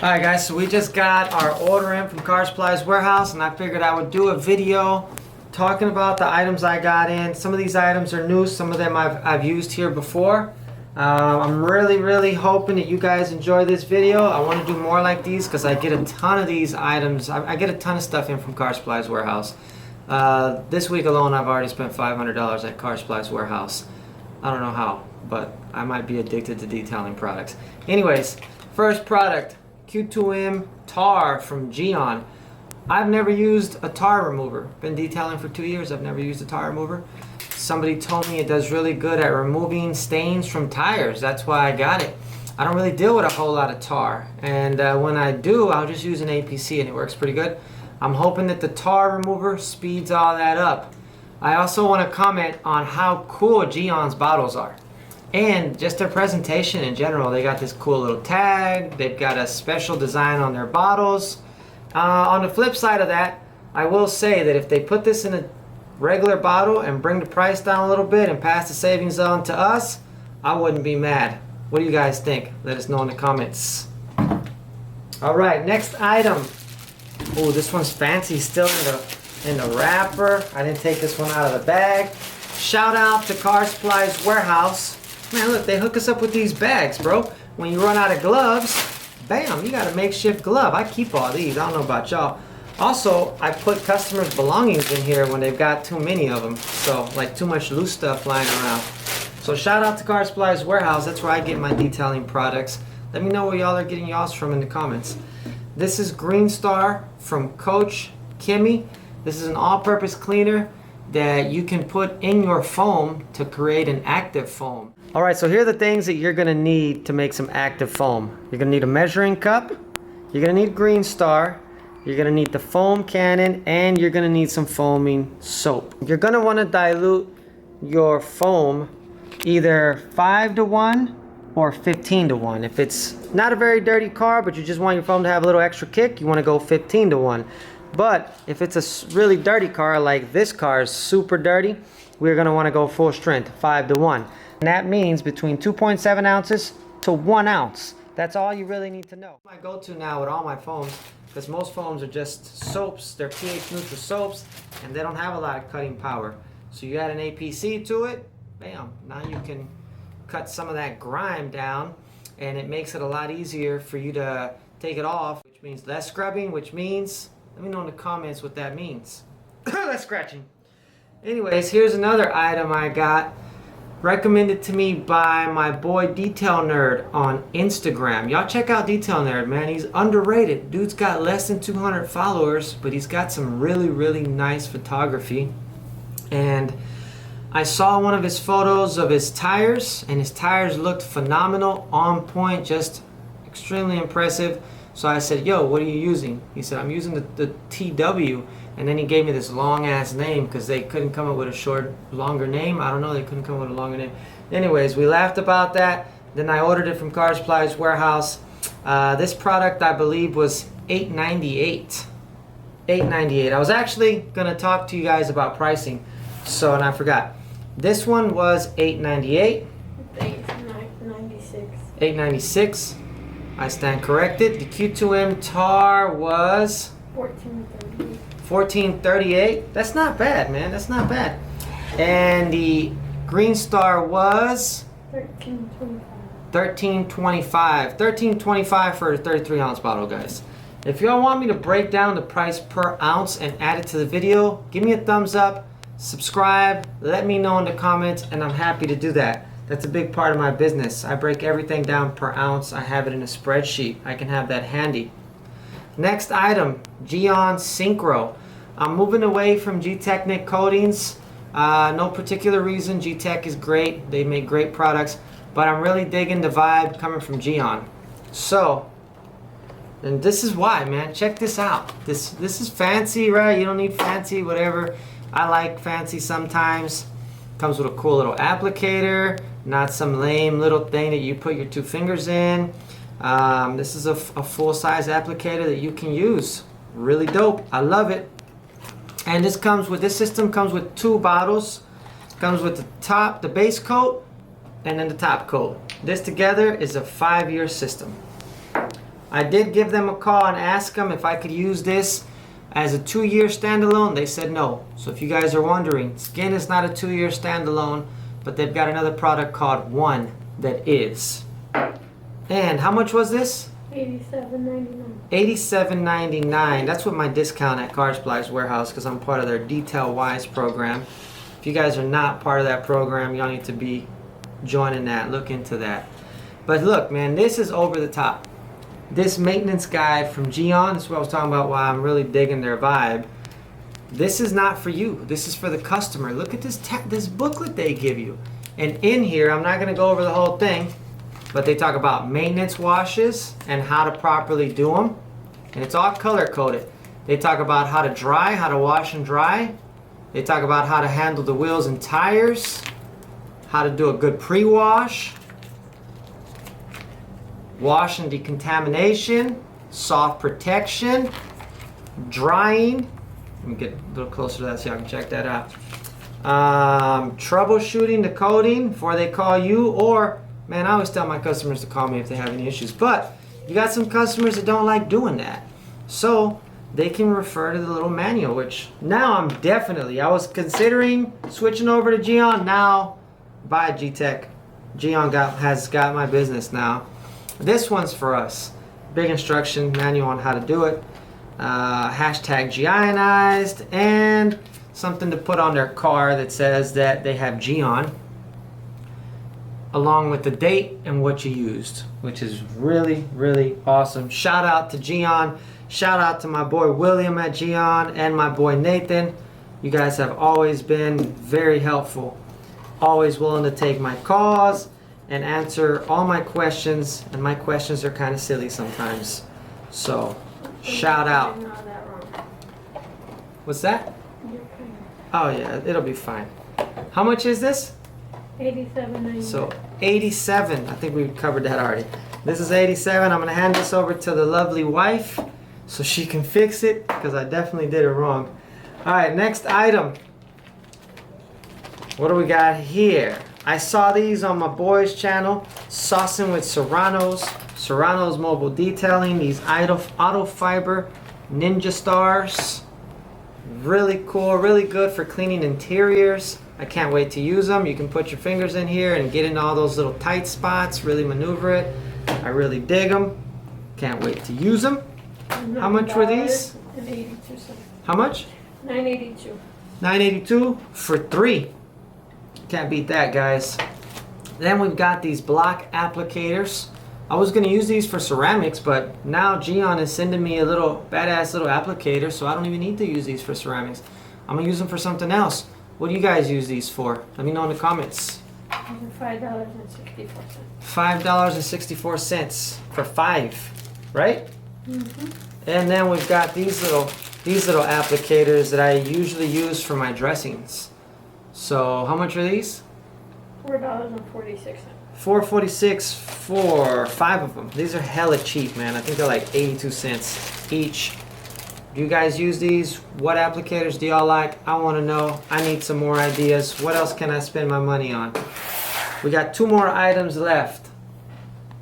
Alright guys, so we just got our order in from Car Supplies Warehouse, and I figured I would do a video talking about the items I got in. Some of these items are new, some of them I've used here before. I'm really hoping that you guys enjoy this video. I want to do more like these because I get a ton of these items. I get a ton of stuff in from Car Supplies Warehouse. This week alone I've already spent $500 at Car Supplies Warehouse. I don't know how, but I might be addicted to detailing products. Anyways, first product, Q2M tar from Geon. I've never used a tar remover. Been detailing for 2 years, I've never used a tar remover. Somebody told me it does really good at removing stains from tires. That's why I got it. I don't really deal with a whole lot of tar. And when I do, I'll just use an APC and it works pretty good. I'm hoping that the tar remover speeds all that up. I also want to comment on how cool Geon's bottles are. And just their presentation in general. They got this cool little tag. They've got a special design on their bottles. On the flip side of that, I will say that if they put this in a regular bottle and bring the price down a little bit and pass the savings on to us, I wouldn't be mad. What do you guys think? Let us know in the comments. Alright, next item. Oh, this one's fancy, still in the wrapper. I didn't take this one out of the bag. Shout out to Car Supplies Warehouse. Man, look, they hook us up with these bags, bro. When you run out of gloves, bam, you got a makeshift glove. I keep all these. I don't know about y'all. Also, I put customers' belongings in here when they've got too many of them. So, like too much loose stuff lying around. So shout out to Car Supplies Warehouse. That's where I get my detailing products. Let me know where y'all are getting y'all's from in the comments. This is Green Star from Coach Kimmy. This is an all-purpose cleaner that you can put in your foam to create an active foam. Alright, so here are the things that you're going to need to make some active foam. You're going to need a measuring cup. You're going to need Green Star. You're going to need the foam cannon. And you're going to need some foaming soap. You're going to want to dilute your foam either 5-to-1 or 15-to-1. If it's not a very dirty car, but you just want your foam to have a little extra kick, you want to go 15-to-1. But if it's a really dirty car, like this car is super dirty, we're going to want to go full strength, 5-to-1. And that means between 2.7 ounces to 1 ounce. That's all you really need to know. My go-to now with all my foams, because most foams are just soaps, they're pH neutral soaps, and they don't have a lot of cutting power. So you add an APC to it, bam, now you can cut some of that grime down, and it makes it a lot easier for you to take it off, which means less scrubbing, which means, let me know in the comments what that means. Less scratching. Anyways, here's another item I got. Recommended to me by my boy Detail Nerd on Instagram. Y'all check out Detail Nerd, man. He's underrated. Dude's got less than 200 followers, but he's got some really nice photography. And I saw one of his photos of his tires, and his tires looked phenomenal, on point, just extremely impressive. So I said, yo, what are you using? He said, I'm using the TW. And then he gave me this long ass name because they couldn't come up with a longer name. I don't know, they couldn't come up with a longer name. Anyways, we laughed about that. Then I ordered it from Car Supplies Warehouse. This product, I believe, was $8.98. $8.98. I was actually gonna talk to you guys about pricing, and I forgot. This one was $8.98. $8.96. $8.96. I stand corrected. The Q2M tar was $14.38. $14.38. That's not bad, man. That's not bad. And the Green Star was $13.25. $13.25. $13.25 for a 33-ounce bottle, guys. If y'all want me to break down the price per ounce and add it to the video, give me a thumbs up, subscribe, let me know in the comments, and I'm happy to do that. That's a big part of my business. I break everything down per ounce. I have it in a spreadsheet. I can have that handy. Next item, Geon Syncro. I'm moving away from G-Technic coatings. No particular reason. G-Tech is great. They make great products. But I'm really digging the vibe coming from Geon. So, and this is why, man. Check this out. This is fancy, right? You don't need fancy, whatever. I like fancy sometimes. Comes with a cool little applicator. Not some lame little thing that you put your 2 fingers in. This is a full-size applicator that you can use. Really dope. I love it. And this system comes with 2 bottles. Comes with the base coat, and then the top coat. This together is a 5-year system. I did give them a call and ask them if I could use this as a 2-year standalone. They said no. So if you guys are wondering, Skin is not a 2-year standalone, but they've got another product called One that is. And how much was this? $87.99. $87.99. That's what my discount at Car Supplies Warehouse, because I'm part of their Detail Wise program. If you guys are not part of that program, y'all need to be joining that. Look into that. But look, man, this is over the top. This maintenance guide from Geon, this is what I was talking about, why I'm really digging their vibe. This is not for you. This is for the customer. Look at this booklet they give you. And in here, I'm not going to go over the whole thing, but they talk about maintenance washes and how to properly do them. And it's all color coded. They talk about how to dry, how to wash and dry. They talk about how to handle the wheels and tires, how to do a good pre-wash, wash and decontamination, soft protection, drying. Let me get a little closer to that so y'all can check that out. Troubleshooting the coating before they call you, or, man, I always tell my customers to call me if they have any issues, but you got some customers that don't like doing that. So they can refer to the little manual, which now I was considering switching over to Geon. Now, bye G-Tech. Geon has got my business now. This one's for us. Big instruction manual on how to do it. Hashtag Geonized, and something to put on their car that says that they have Geon, along with the date and what you used, which is really, really awesome. Shout out to Geon. Shout out to my boy William at Geon and my boy Nathan. You guys have always been very helpful. Always willing to take my calls and answer all my questions, and my questions are kind of silly sometimes. So, shout out. What's that? Oh yeah, it'll be fine. How much is this? $87.99. So 87. I think we covered that already. This is 87. I'm gonna hand this over to the lovely wife so she can fix it, because I definitely did it wrong. All right, next item. What do we got here? I saw these on my boy's channel, Saucing with Serrano's Mobile Detailing. These auto fiber Ninja Stars. Really cool, really good for cleaning interiors. I can't wait to use them. You can put your fingers in here and get in all those little tight spots, really maneuver it. I really dig them. Can't wait to use them. How much were these? $9.82. How much? $9.82. $9.82 for 3. Can't beat that, guys. Then we've got these block applicators. I was gonna use these for ceramics, but now Geon is sending me a little badass little applicator, so I don't even need to use these for ceramics. I'm gonna use them for something else. What do you guys use these for? Let me know in the comments. $5.64. $5.64 for 5, right? Mm-hmm. And then we've got these little applicators that I usually use for my dressings. So how much are these? $4.46. $4.46 for 5 of them. These are hella cheap, man. I think they're like 82 cents each. Do you guys use these? What applicators do y'all like? I want to know. I need some more ideas. What else can I spend my money on? We got 2 more items left.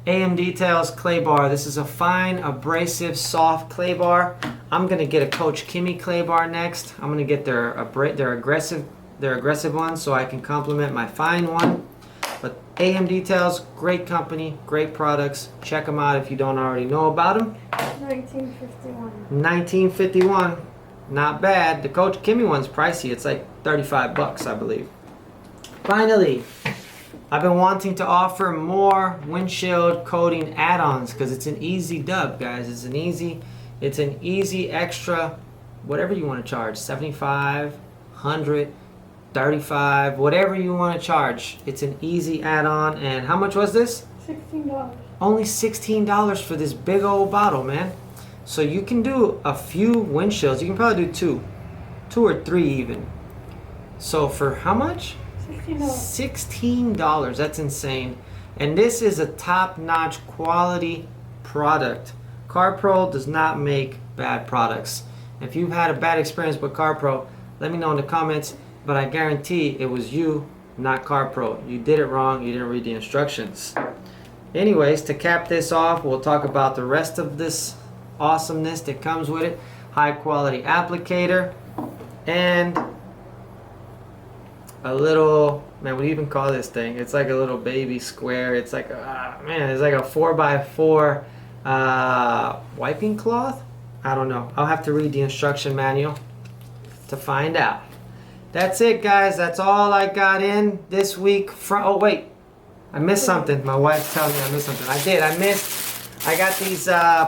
AM Details clay bar. This is a fine, abrasive, soft clay bar. I'm gonna get a Coach Kimmy clay bar next. I'm gonna get their aggressive one so I can complement my fine one. But AM Details, great company, great products. Check them out if you don't already know about them. 1951. 1951, not bad. The Coach Kimmy one's pricey. It's like 35 bucks, I believe. Finally, I've been wanting to offer more windshield coating add-ons because it's an easy dub, guys. It's an easy extra, whatever you want to charge, 75, 100, 35, whatever you want to charge. It's an easy add-on. And how much was this? $16. Only $16 for this big old bottle, man. So you can do a few windshields. You can probably do 2 or 3 even. So for how much? $16. That's insane. And this is a top-notch quality product. CarPro does not make bad products. If you've had a bad experience with CarPro, let me know in the comments, but I guarantee it was you, not CarPro. You did it wrong. You didn't read the instructions. Anyways, to cap this off, we'll talk about the rest of this awesomeness that comes with it. High quality applicator and a little, man, what do you even call this thing? It's like a little baby square. It's like, man, it's like a 4x4 wiping cloth. I don't know. I'll have to read the instruction manual to find out. That's it, guys. That's all I got in this week. Oh, wait. I missed something. My wife tells me I missed something. I did. I got these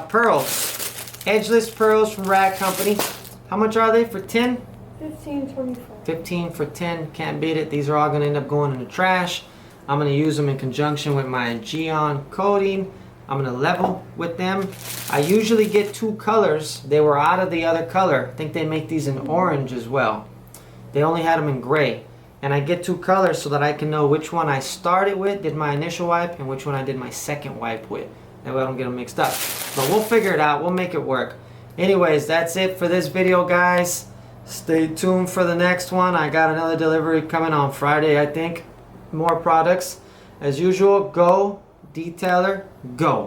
pearls. Edgeless pearls from Rag Company. How much are they for 10? 15.24. 15 for 10. Can't beat it. These are all going to end up going in the trash. I'm going to use them in conjunction with my Geon Coating. I'm going to level with them. I usually get 2 colors. They were out of the other color. I think they make these in orange as well. They only had them in gray. And I get 2 colors so that I can know which one I started with, did my initial wipe, and which one I did my second wipe with. That way I don't get them mixed up. But we'll figure it out. We'll make it work. Anyways, that's it for this video, guys. Stay tuned for the next one. I got another delivery coming on Friday, I think. More products. As usual, go, detailer, go.